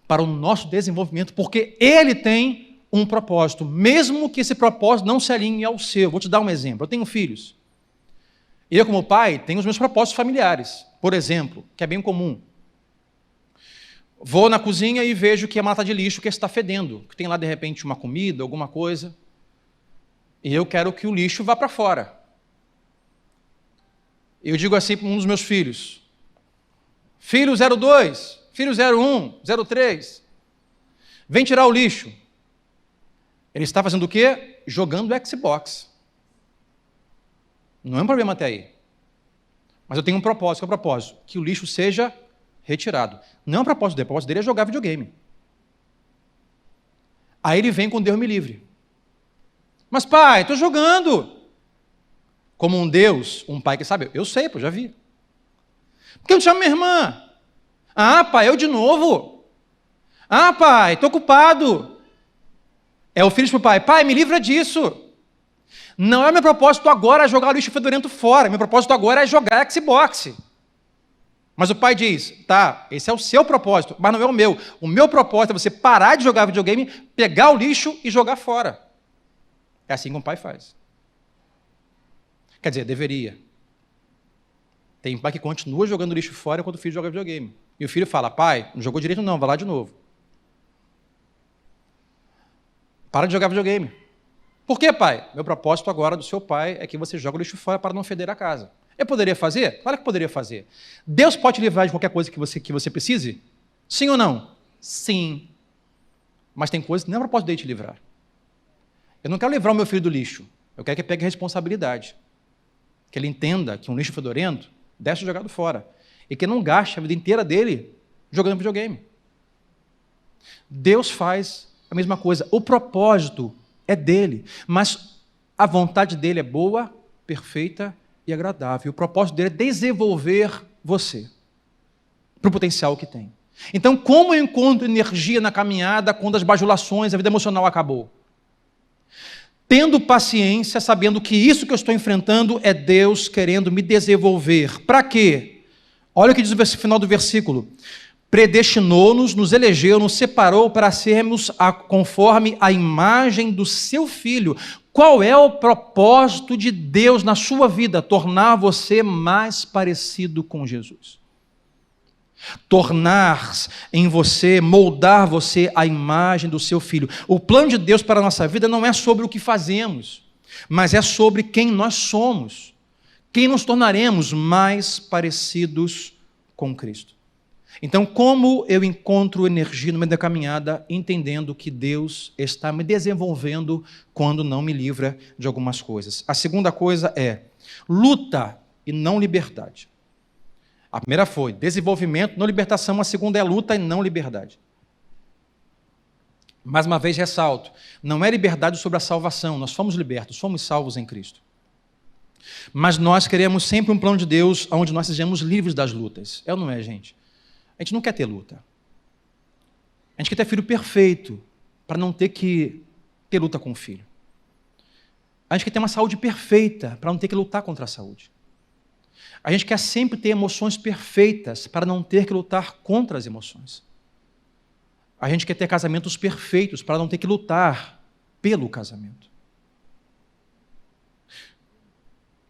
para o nosso desenvolvimento, porque ele tem um propósito, mesmo que esse propósito não se alinhe ao seu. Vou te dar um exemplo. Eu tenho filhos. E eu, como pai, tenho os meus propósitos familiares. Por exemplo, que é bem comum. Vou na cozinha e vejo que é uma lata de lixo que está fedendo, que tem lá, de repente, uma comida, alguma coisa, e eu quero que o lixo vá para fora. Eu digo assim para um dos meus filhos: filho 02, filho 01, 03, vem tirar o lixo. Ele está fazendo o quê? Jogando Xbox. Não é um problema até aí. Mas eu tenho um propósito, que é o propósito, que o lixo seja retirado. Não é um propósito dele, o propósito dele é jogar videogame. Aí ele vem com Deus me livre. Mas pai, estou jogando. Como um Deus, um pai que sabe, eu sei, pô, já vi. Por que eu não chamo minha irmã? Ah, pai, eu de novo. Ah, pai, estou ocupado. É o filho para o pai: pai, me livra disso. Não é meu propósito agora jogar o lixo fedorento fora, meu propósito agora é jogar Xbox. Mas o pai diz: tá, esse é o seu propósito, mas não é o meu. O meu propósito é você parar de jogar videogame, pegar o lixo e jogar fora. É assim que um pai faz. Quer dizer, deveria. Tem pai que continua jogando lixo fora enquanto o filho joga videogame. E o filho fala: pai, não jogou direito não, vai lá de novo. Para de jogar videogame. Por quê, pai? Meu propósito agora do seu pai é que você jogue o lixo fora para não feder a casa. Eu poderia fazer? Claro que poderia fazer. Deus pode te livrar de qualquer coisa que você precise? Sim ou não? Sim. Mas tem coisas que não é propósito dele te livrar. Eu não quero livrar o meu filho do lixo. Eu quero que ele pegue responsabilidade. Que ele entenda que um lixo fedorento deve ser jogado fora. E que não gaste a vida inteira dele jogando videogame. Deus faz a mesma coisa. O propósito é dele. Mas a vontade dele é boa, perfeita e agradável. O propósito dele é desenvolver você para o potencial que tem. Então, como eu encontro energia na caminhada quando as bajulações, a vida emocional acabou? Tendo paciência, sabendo que isso que eu estou enfrentando é Deus querendo me desenvolver. Para quê? Olha o que diz o final do versículo: predestinou-nos, nos elegeu, nos separou para sermos conforme a imagem do seu Filho. Qual é o propósito de Deus na sua vida? Tornar você mais parecido com Jesus. Tornar em você, moldar você à imagem do seu Filho. O plano de Deus para a nossa vida não é sobre o que fazemos, mas é sobre quem nós somos. Quem nos tornaremos mais parecidos com Cristo. Então, como eu encontro energia no meio da caminhada, entendendo que Deus está me desenvolvendo quando não me livra de algumas coisas? A segunda coisa é luta e não liberdade. A primeira foi desenvolvimento, não libertação. A segunda é luta e não liberdade. Mais uma vez ressalto, não é liberdade sobre a salvação. Nós fomos libertos, fomos salvos em Cristo. Mas nós queremos sempre um plano de Deus onde nós sejamos livres das lutas. É ou não é, gente? A gente não quer ter luta. A gente quer ter filho perfeito, para não ter que ter luta com o filho. A gente quer ter uma saúde perfeita, para não ter que lutar contra a saúde. A gente quer sempre ter emoções perfeitas, para não ter que lutar contra as emoções. A gente quer ter casamentos perfeitos, para não ter que lutar pelo casamento.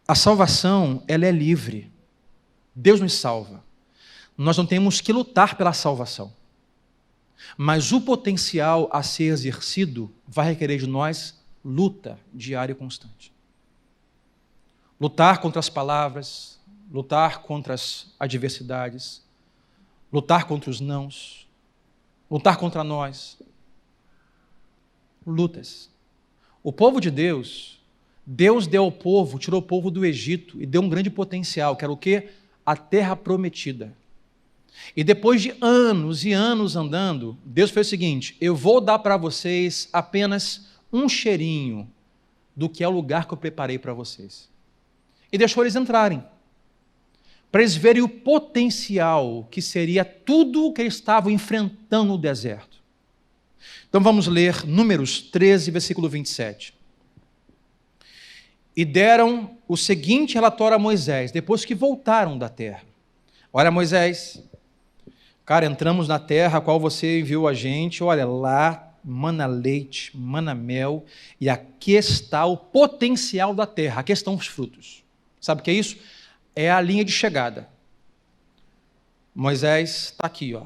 A salvação, ela é livre. Deus nos salva. Nós não temos que lutar pela salvação. Mas o potencial a ser exercido vai requerer de nós luta diária e constante. Lutar contra as palavras, lutar contra as adversidades, lutar contra os nãos, lutar contra nós. Lutas. O povo de Deus, Deus deu ao povo, tirou o povo do Egito e deu um grande potencial, que era o quê? A terra prometida. E depois de anos e anos andando, Deus fez o seguinte: eu vou dar para vocês apenas um cheirinho do que é o lugar que eu preparei para vocês. E deixou eles entrarem, para eles verem o potencial que seria tudo o que eles estavam enfrentando no deserto. Então vamos ler Números 13, versículo 27. E deram o seguinte relatório a Moisés, depois que voltaram da terra. Olha, Moisés, cara, entramos na terra a qual você enviou a gente, olha, lá mana leite, mana mel, e aqui está o potencial da terra, aqui estão os frutos. Sabe o que é isso? É a linha de chegada. Moisés está aqui, ó.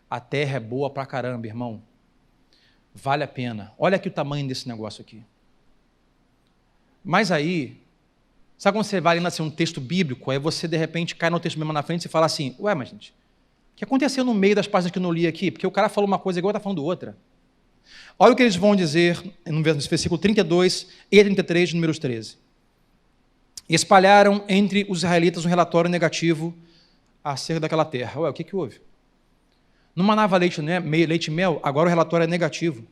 A terra é boa pra caramba, irmão. Vale a pena. Olha aqui o tamanho desse negócio aqui. Mas aí, sabe quando você vai ali nascer um texto bíblico, aí você de repente cai no texto mesmo na frente e fala assim, ué, mas gente, o que aconteceu no meio das páginas que eu não li aqui? Porque o cara falou uma coisa igual está falando outra. Olha o que eles vão dizer no versículo 32 e 33 de Números 13. E espalharam entre os israelitas um relatório negativo acerca daquela terra. Ué, o que houve? Não manava leite, né? Leite e mel, agora o relatório é negativo.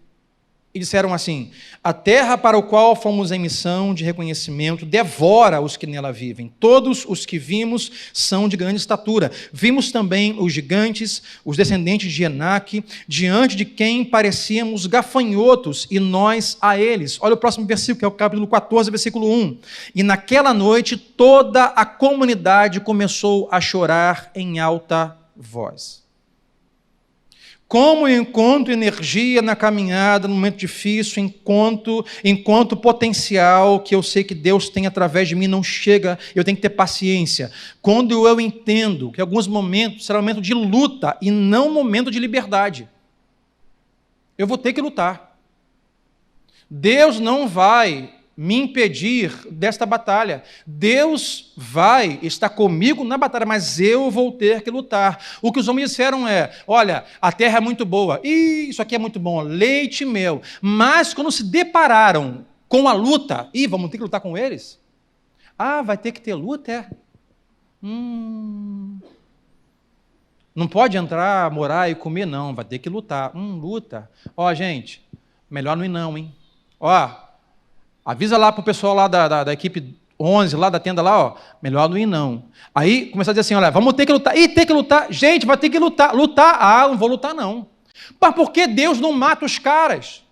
E disseram assim, a terra para o qual fomos em missão de reconhecimento devora os que nela vivem. Todos os que vimos são de grande estatura. Vimos também os gigantes, os descendentes de Enaque, diante de quem parecíamos gafanhotos, e nós a eles. Olha o próximo versículo, que é o capítulo 14, versículo 1. E naquela noite toda a comunidade começou a chorar em alta voz. Como eu encontro energia na caminhada, no momento difícil, enquanto o potencial que eu sei que Deus tem através de mim não chega, eu tenho que ter paciência. Quando eu entendo que alguns momentos serão momento de luta e não momento de liberdade, eu vou ter que lutar. Deus não vai me impedir desta batalha. Deus vai estar comigo na batalha, mas eu vou ter que lutar. O que os homens disseram é, olha, a terra é muito boa, isso aqui é muito bom, leite e mel, mas quando se depararam com a luta, vamos ter que lutar com eles? Vai ter que ter luta, é? Não pode entrar, morar e comer, não, vai ter que lutar. Luta. Gente, melhor não ir não, hein? Avisa lá para o pessoal lá da equipe 11, lá da tenda lá, melhor não ir não. Aí começar a dizer assim, olha, vamos ter que lutar. Ter que lutar. Gente, vai ter que lutar. Lutar? Não vou lutar não. Mas por que Deus não mata os caras?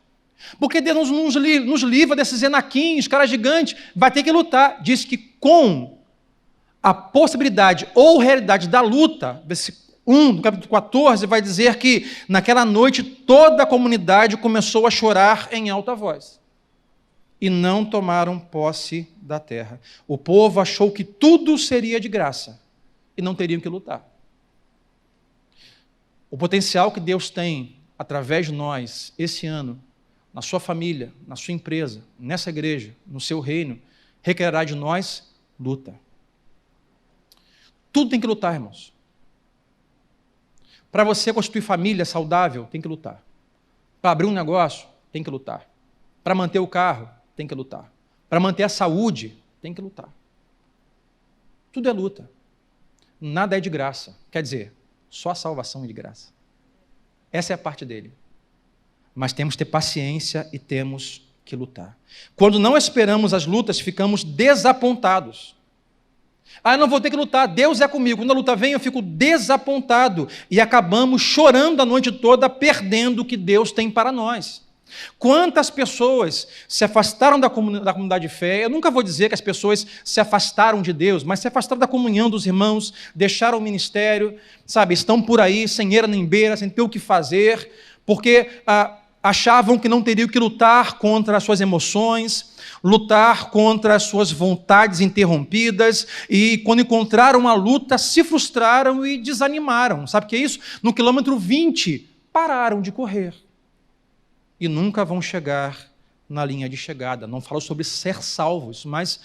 Por que Deus nos livra desses enaquinhos, caras gigantes? Vai ter que lutar. Diz que com a possibilidade ou realidade da luta, versículo 1 do capítulo 14, vai dizer que naquela noite toda a comunidade começou a chorar em alta voz. E não tomaram posse da terra. O povo achou que tudo seria de graça e não teriam que lutar. O potencial que Deus tem através de nós esse ano, na sua família, na sua empresa, nessa igreja, no seu reino, requererá de nós luta. Tudo tem que lutar, irmãos. Para você constituir família saudável, tem que lutar. Para abrir um negócio, tem que lutar. Para manter o carro, tem que lutar. Para manter a saúde, tem que lutar. Tudo é luta. Nada é de graça. Quer dizer, só a salvação é de graça. Essa é a parte dele. Mas temos que ter paciência e temos que lutar. Quando não esperamos as lutas, ficamos desapontados. Eu não vou ter que lutar, Deus é comigo. Quando a luta vem, eu fico desapontado. E acabamos chorando a noite toda, perdendo o que Deus tem para nós. Quantas pessoas se afastaram da comunidade de fé? Eu nunca vou dizer que as pessoas se afastaram de Deus, mas se afastaram da comunhão dos irmãos, deixaram o ministério, estão por aí sem eira nem beira, sem ter o que fazer, porque achavam que não teriam que lutar contra as suas emoções, lutar contra as suas vontades interrompidas, e quando encontraram a luta, se frustraram e desanimaram. Sabe o que é isso? No quilômetro 20 pararam de correr e nunca vão chegar na linha de chegada. Não falo sobre ser salvos, mas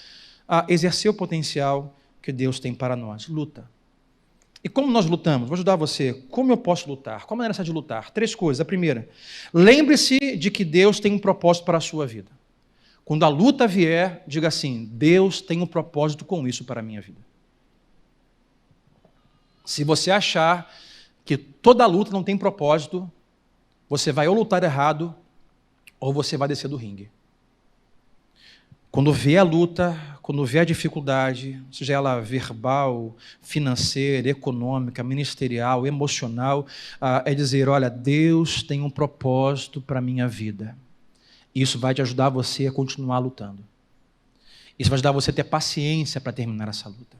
exercer o potencial que Deus tem para nós. Luta. E como nós lutamos? Vou ajudar você. Como eu posso lutar? Qual a maneira de lutar? 3 coisas. A primeira, lembre-se de que Deus tem um propósito para a sua vida. Quando a luta vier, diga assim: Deus tem um propósito com isso para a minha vida. Se você achar que toda luta não tem propósito, você vai ou lutar errado, ou você vai descer do ringue. Quando vê a luta, quando vê a dificuldade, seja ela verbal, financeira, econômica, ministerial, emocional, é dizer: olha, Deus tem um propósito para a minha vida. Isso vai te ajudar você a continuar lutando. Isso vai ajudar você a ter paciência para terminar essa luta.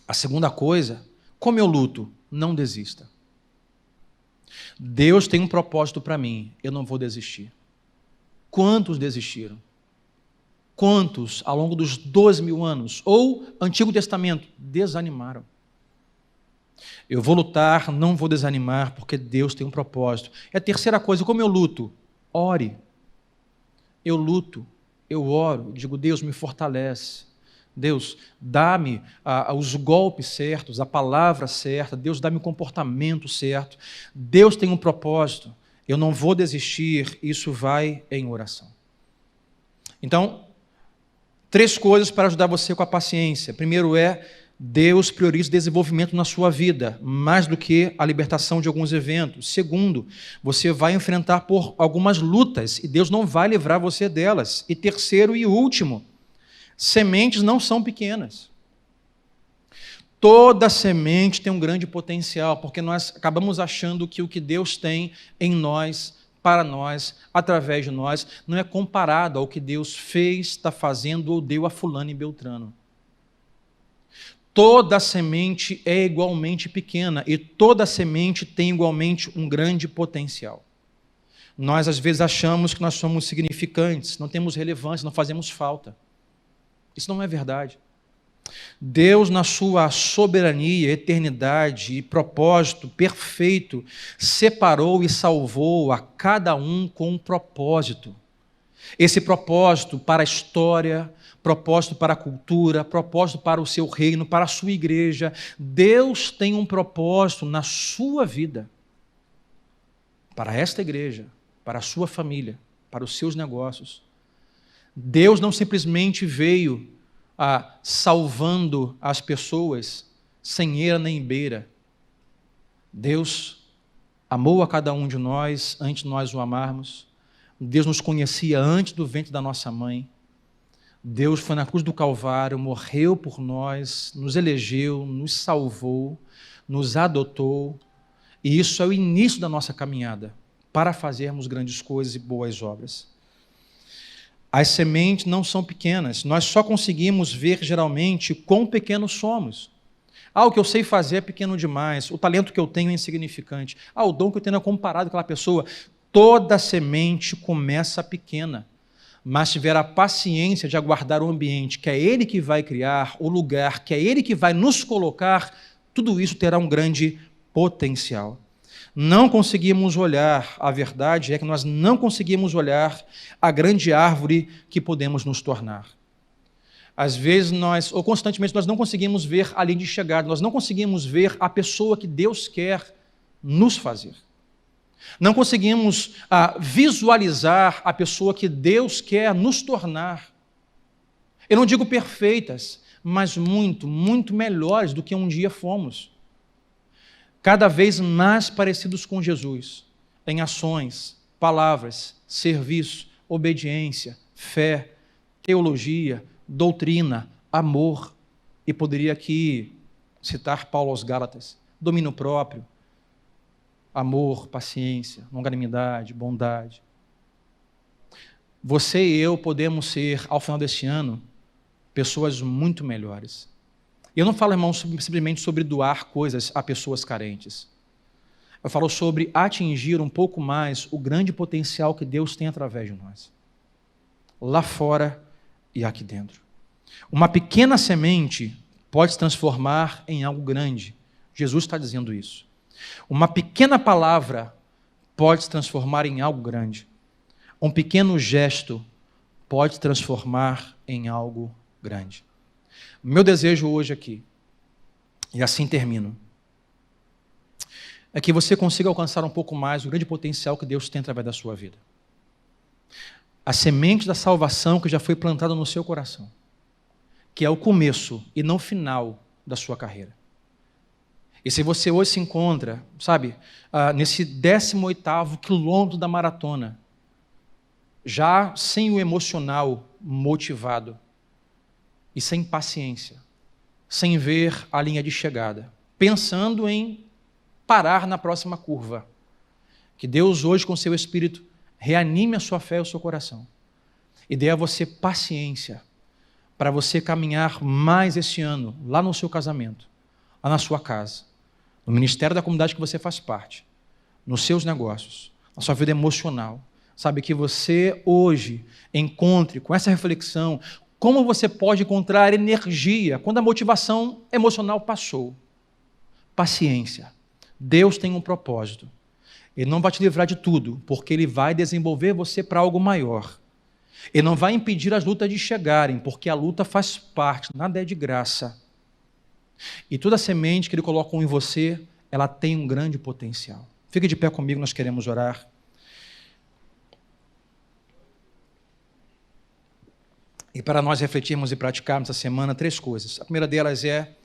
A segunda coisa, como eu luto? Não desista. Deus tem um propósito para mim, eu não vou desistir. Quantos desistiram? Quantos, ao longo dos 12.000 anos, ou Antigo Testamento, desanimaram? Eu vou lutar, não vou desanimar, porque Deus tem um propósito. E a terceira coisa, como eu luto? Ore. Eu luto, eu oro, digo: Deus, me fortalece. Deus, dá-me os golpes certos, a palavra certa. Deus, dá-me o comportamento certo. Deus tem um propósito. Eu não vou desistir, isso vai em oração. Então, 3 coisas para ajudar você com a paciência. Primeiro Deus prioriza o desenvolvimento na sua vida, mais do que a libertação de alguns eventos. Segundo, você vai enfrentar por algumas lutas e Deus não vai livrar você delas. E terceiro e último, sementes não são pequenas. Toda semente tem um grande potencial, porque nós acabamos achando que o que Deus tem em nós, para nós, através de nós, não é comparado ao que Deus fez, está fazendo ou deu a fulano e beltrano. Toda semente é igualmente pequena e toda semente tem igualmente um grande potencial. Nós, às vezes, achamos que nós somos significantes, não temos relevância, não fazemos falta. Isso não é verdade. Deus, na sua soberania, eternidade e propósito perfeito, separou e salvou a cada um com um propósito. Esse propósito para a história, propósito para a cultura, propósito para o seu reino, para a sua igreja. Deus tem um propósito na sua vida, para esta igreja, para a sua família, para os seus negócios. Deus não simplesmente veio salvando as pessoas sem eira nem beira. Deus amou a cada um de nós antes de nós o amarmos. Deus nos conhecia antes do ventre da nossa mãe. Deus foi na cruz do Calvário, morreu por nós, nos elegeu, nos salvou, nos adotou. E isso é o início da nossa caminhada para fazermos grandes coisas e boas obras. As sementes não são pequenas. Nós só conseguimos ver geralmente quão pequenos somos. O que eu sei fazer é pequeno demais. O talento que eu tenho é insignificante. O dom que eu tenho é comparado com aquela pessoa. Toda semente começa pequena, mas se tiver a paciência de aguardar o ambiente que é Ele que vai criar, o lugar que é Ele que vai nos colocar, tudo isso terá um grande potencial. Não conseguimos olhar, a verdade é que nós não conseguimos olhar a grande árvore que podemos nos tornar. Às vezes ou constantemente, nós não conseguimos ver a linha de chegada, nós não conseguimos ver a pessoa que Deus quer nos fazer. Não conseguimos visualizar a pessoa que Deus quer nos tornar. Eu não digo perfeitas, mas muito, muito melhores do que um dia fomos. Cada vez mais parecidos com Jesus, em ações, palavras, serviço, obediência, fé, teologia, doutrina, amor. E poderia aqui citar Paulo aos Gálatas: domínio próprio, amor, paciência, longanimidade, bondade. Você e eu podemos ser, ao final deste ano, pessoas muito melhores. E eu não falo, irmão, simplesmente sobre doar coisas a pessoas carentes. Eu falo sobre atingir um pouco mais o grande potencial que Deus tem através de nós. Lá fora e aqui dentro. Uma pequena semente pode se transformar em algo grande. Jesus está dizendo isso. Uma pequena palavra pode se transformar em algo grande. Um pequeno gesto pode se transformar em algo grande. Meu desejo hoje aqui, e assim termino, é que você consiga alcançar um pouco mais o grande potencial que Deus tem através da sua vida. A semente da salvação que já foi plantada no seu coração, que é o começo e não o final da sua carreira. E se você hoje se encontra, sabe, nesse 18º quilômetro da maratona, já sem o emocional motivado e sem paciência, sem ver a linha de chegada, pensando em parar na próxima curva, que Deus hoje com seu Espírito reanime a sua fé e o seu coração e dê a você paciência para você caminhar mais esse ano, lá no seu casamento, lá na sua casa, no ministério da comunidade que você faz parte, nos seus negócios, na sua vida emocional. Sabe, que você hoje encontre com essa reflexão como você pode encontrar energia quando a motivação emocional passou. Paciência. Deus tem um propósito. Ele não vai te livrar de tudo, porque Ele vai desenvolver você para algo maior. Ele não vai impedir as lutas de chegarem, porque a luta faz parte, nada é de graça. E toda semente que Ele colocou em você, ela tem um grande potencial. Fique de pé comigo, nós queremos orar. E para nós refletirmos e praticarmos essa semana 3 coisas. A primeira delas é: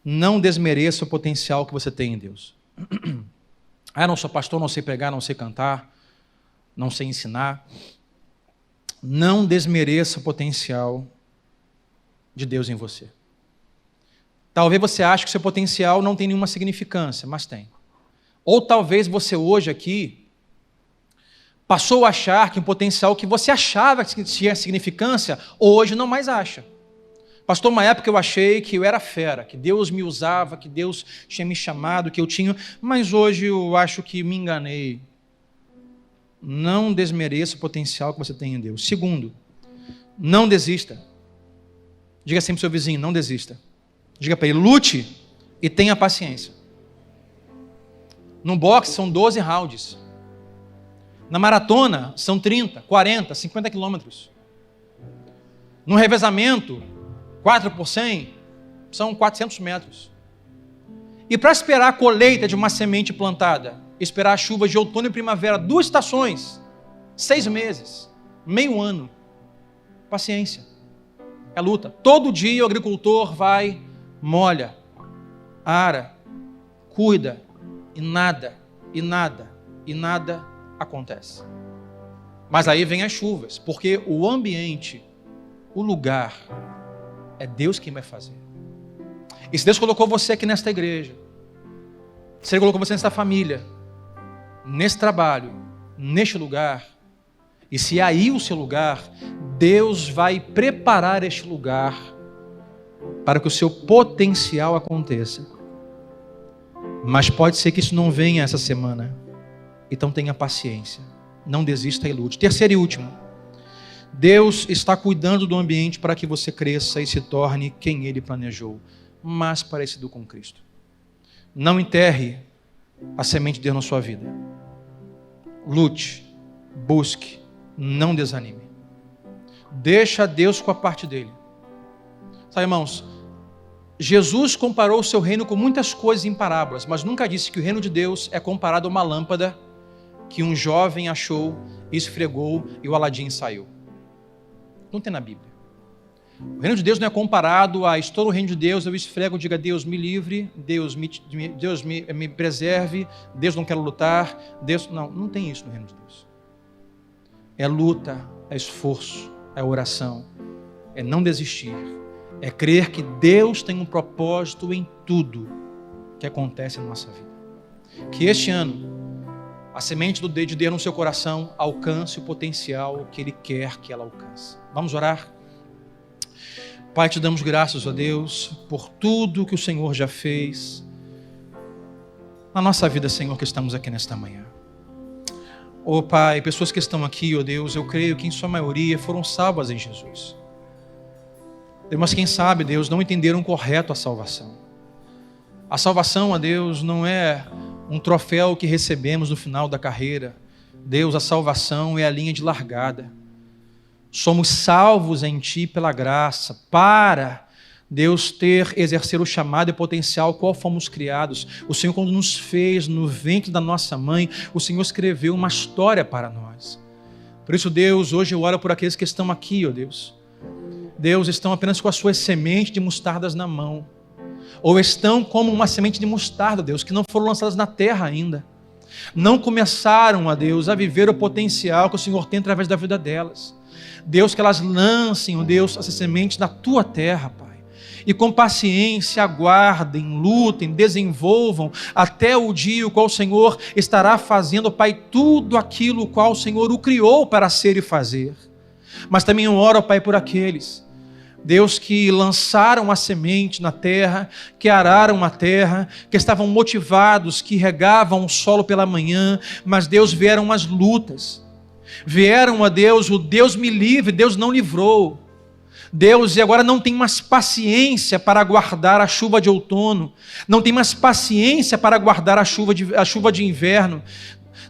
não desmereça o potencial que você tem em Deus. Não sou pastor, não sei pregar, não sei cantar, não sei ensinar. Não desmereça o potencial de Deus em você. Talvez você ache que seu potencial não tem nenhuma significância, mas tem. Ou talvez você hoje aqui passou a achar que um potencial que você achava que tinha significância, hoje não mais acha. Pastor, uma época eu achei que eu era fera, que Deus me usava, que Deus tinha me chamado, que eu tinha, mas hoje eu acho que me enganei. Não desmereça o potencial que você tem em Deus. Segundo, não desista. Diga sempre para o seu vizinho, não desista. Diga para ele, lute e tenha paciência. No boxe são 12 rounds. Na maratona são 30, 40, 50 quilômetros. No revezamento, 4 por 100, são 400 metros. E para esperar a colheita de uma semente plantada, esperar a chuva de outono e primavera, 2 estações, 6 meses, meio ano. Paciência. É luta. Todo dia o agricultor vai, molha, ara, cuida, e nada acontece. Mas aí vem as chuvas, porque o ambiente, o lugar, é Deus quem vai fazer. E se Deus colocou você aqui nesta igreja, se Ele colocou você nesta família, nesse trabalho, neste lugar, e se é aí o seu lugar, Deus vai preparar este lugar para que o seu potencial aconteça. Mas pode ser que isso não venha essa semana. Então tenha paciência. Não desista e lute. Terceiro e último. Deus está cuidando do ambiente para que você cresça e se torne quem Ele planejou, mais parecido com Cristo. Não enterre a semente de Deus na sua vida. Lute, busque, não desanime. Deixa Deus com a parte dele. Sabe, irmãos, Jesus comparou o seu reino com muitas coisas em parábolas, mas nunca disse que o reino de Deus é comparado a uma lâmpada que um jovem achou, esfregou e o Aladim saiu. Não tem na Bíblia. O reino de Deus não é comparado a estou no reino de Deus, eu esfrego, diga Deus me livre, Deus me preserve, Deus não quero lutar, Deus... Não tem isso no reino de Deus. É luta, é esforço, é oração, é não desistir, é crer que Deus tem um propósito em tudo que acontece na nossa vida. Que este ano, a semente de Deus no seu coração alcance o potencial que Ele quer que ela alcance. Vamos orar? Pai, te damos graças, ó Deus, por tudo que o Senhor já fez na nossa vida, Senhor, que estamos aqui nesta manhã. Ó Pai, pessoas que estão aqui, ó Deus, eu creio que em sua maioria foram salvas em Jesus. Mas quem sabe, Deus, não entenderam correto a salvação. A salvação, ó Deus, não é um troféu que recebemos no final da carreira. Deus, a salvação é a linha de largada. Somos salvos em Ti pela graça, para Deus exercer o chamado e potencial qual fomos criados. O Senhor, quando nos fez no ventre da nossa mãe, o Senhor escreveu uma história para nós. Por isso, Deus, hoje eu oro por aqueles que estão aqui, ó Deus. Deus, estão apenas com as suas sementes de mostardas na mão. Ou estão como uma semente de mostarda, Deus, que não foram lançadas na terra ainda. Não começaram, ó Deus, a viver o potencial que o Senhor tem através da vida delas. Deus, que elas lancem, ó Deus, essas sementes na Tua terra, Pai. E com paciência aguardem, lutem, desenvolvam até o dia o qual o Senhor estará fazendo, Pai, tudo aquilo o qual o Senhor o criou para ser e fazer. Mas também eu oro, Pai, por aqueles, Deus, que lançaram a semente na terra, que araram a terra, que estavam motivados, que regavam o solo pela manhã, mas Deus, vieram as lutas, vieram a Deus, o Deus me livre, Deus não livrou. Deus, e agora não tem mais paciência para aguardar a chuva de outono, não tem mais paciência para aguardar a chuva de inverno.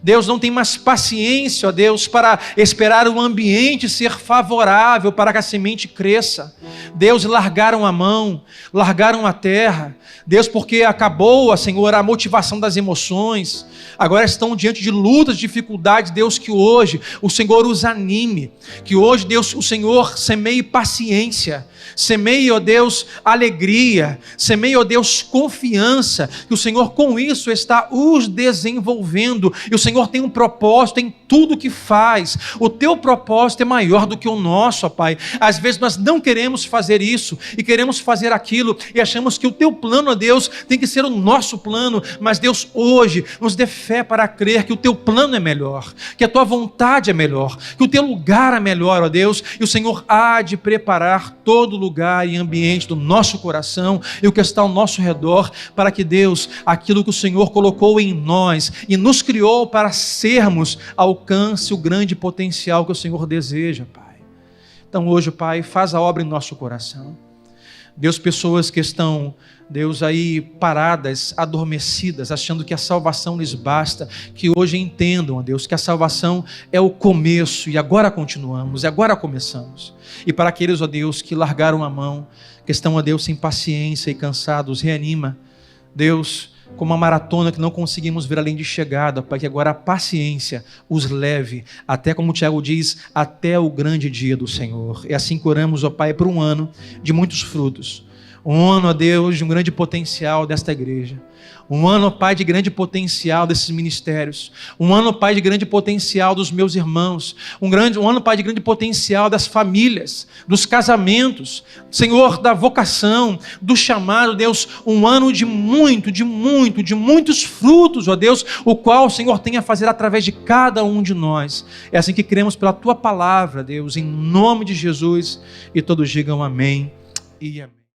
Deus, não tem mais paciência, ó Deus, para esperar o ambiente ser favorável para que a semente cresça. Deus, largaram a mão, largaram a terra. Deus, porque acabou, Senhor, a motivação das emoções. Agora estão diante de lutas, dificuldades. Deus, que hoje o Senhor os anime. Que hoje, Deus, o Senhor semeie paciência. Semeie, ó Deus, alegria. Semeie, ó Deus, confiança. Que o Senhor com isso está os desenvolvendo. E o Senhor tem um propósito em tudo que faz. O Teu propósito é maior do que o nosso, ó Pai. Às vezes nós não queremos fazer isso e queremos fazer aquilo e achamos que o Teu plano, ó Deus, tem que ser o nosso plano. Mas Deus, hoje, nos dê fé para crer que o Teu plano é melhor, que a Tua vontade é melhor, que o Teu lugar é melhor, ó Deus, e o Senhor há de preparar todo lugar e ambiente do nosso coração e o que está ao nosso redor, para que Deus, aquilo que o Senhor colocou em nós e nos criou para sermos, alcance o grande potencial que o Senhor deseja, Pai. Então hoje, Pai, faz a obra em nosso coração. Deus, pessoas que estão, Deus, aí paradas, adormecidas, achando que a salvação lhes basta, que hoje entendam, ó Deus, que a salvação é o começo e agora continuamos, e agora começamos. E para aqueles, ó Deus, que largaram a mão, que estão, ó Deus, sem paciência e cansados, reanima, Deus, como uma maratona que não conseguimos ver além de chegada, para que agora a paciência os leve, até como o Tiago diz, até o grande dia do Senhor. É assim que oramos, ó Pai, por um ano de muitos frutos. Um ano, ó Deus, de um grande potencial desta igreja. Um ano, ó Pai, de grande potencial desses ministérios. Um ano, ó Pai, de grande potencial dos meus irmãos. Um ano, Pai, de grande potencial das famílias, dos casamentos. Senhor, da vocação, do chamado, Deus. Um ano de muitos frutos, ó Deus, o qual o Senhor tem a fazer através de cada um de nós. É assim que cremos pela Tua palavra, Deus, em nome de Jesus. E todos digam amém e amém.